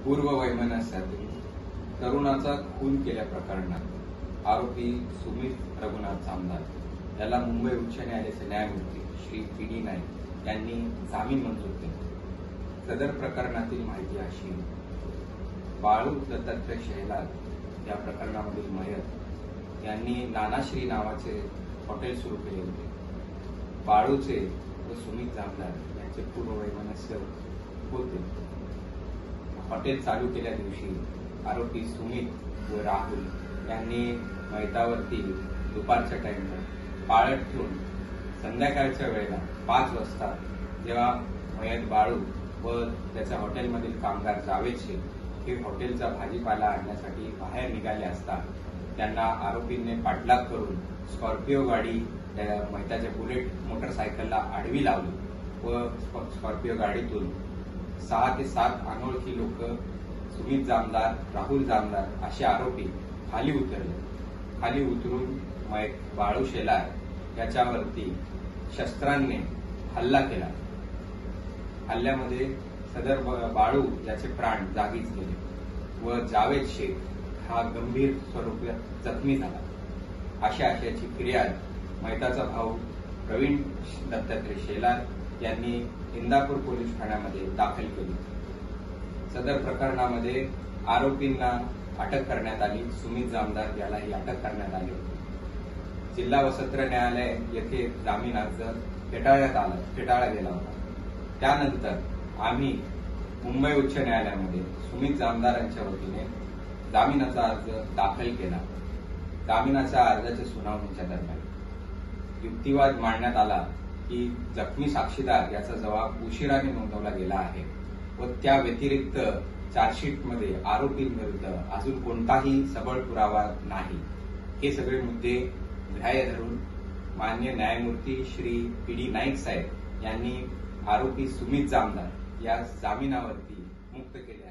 पूर्व वैमनस्यातून तरुणाचा खून केल्या प्रकरणात आरोपी सुमित रघुनाथ जामदार याला मुंबई उच्च न्यायालयाचे न्यायमूर्ती श्री पी.डी. नाईक यांनी जामीन मंजूर केला। सदर प्रकरणातील माहिती अशी, बाळू दत्तात्रय शेलार या प्रकरणामधील मयत यांनी नानाश्री नावाचे हॉटेल सुरू केले होते। बाळूचे व सुमित जामदार यांचे पूर्व वैमनस्य होते। हॉटेल चालू केल्या दिवशी आरोपी सुमित व राहुल यांनी मयतावरती दुपारच्या टाइमला पाळत ठेवून संध्याकाळच्या वेळेला 5 वाजता जेव्हा मयत बाळू व त्याच्या हॉटेलमधील कामगार जावेद शेख हे हॉटेलचा भाजीपाला आणण्यासाठी बाहेर निघाले असता त्यांना आरोपींनी पाठलाग करून स्कॉर्पिओ गाडी मयताच्या बुलेट मोटरसायकलला आडवी लावली व स्कॉर्पिओ गाडीतून 6 ते 7 अनोळखी लोक सुमित जामदार, राहुल जामदार असे आरोपी खाली उतरले। खाली उतरून बाळू शेलार याच्यावरती शस्त्रांनी हल्ला केला। हल्ल्यामध्ये सदर बाळू याचे प्राण जागीच गेले व जावेद शेख हा गंभीर स्वरूपात जखमी झाला। अशा आशयाची फिर्याद मयताचा भाऊ प्रवीण दत्तात्रय शेलार यांनी इंदापूर पोलीस ठाण्यामध्ये दाखल केली। सदर प्रकरणामध्ये आरोपींना अटक करण्यात आली। सुमित जामदार यालाही अटक करण्यात आली होती। जिल्हा व सत्र न्यायालय येथे जामीन अर्ज फेटाळला गेला होता। त्यानंतर आम्ही मुंबई उच्च न्यायालयामध्ये सुमित जामदारांच्या वतीने जामिनाचा अर्ज दाखल केला। जामिनाच्या अर्जाच्या सुनावणीच्या दरम्यान युक्तिवाद मांडण्यात आला की जखमी साक्षीदार याचा जबाब उशिराने नोंदवला गेला आहे व त्या व्यतिरिक्त चार्जशीटमध्ये आरोपींविरुद्ध अजून कोणताही सबळ पुरावा नाही। हे सगळे मुद्दे ग्राह्य धरून माननीय न्यायमूर्ती श्री पी.डी. नाईक साहेब यांनी आरोपी सुमित जामदार या जामिनावरती मुक्त केले।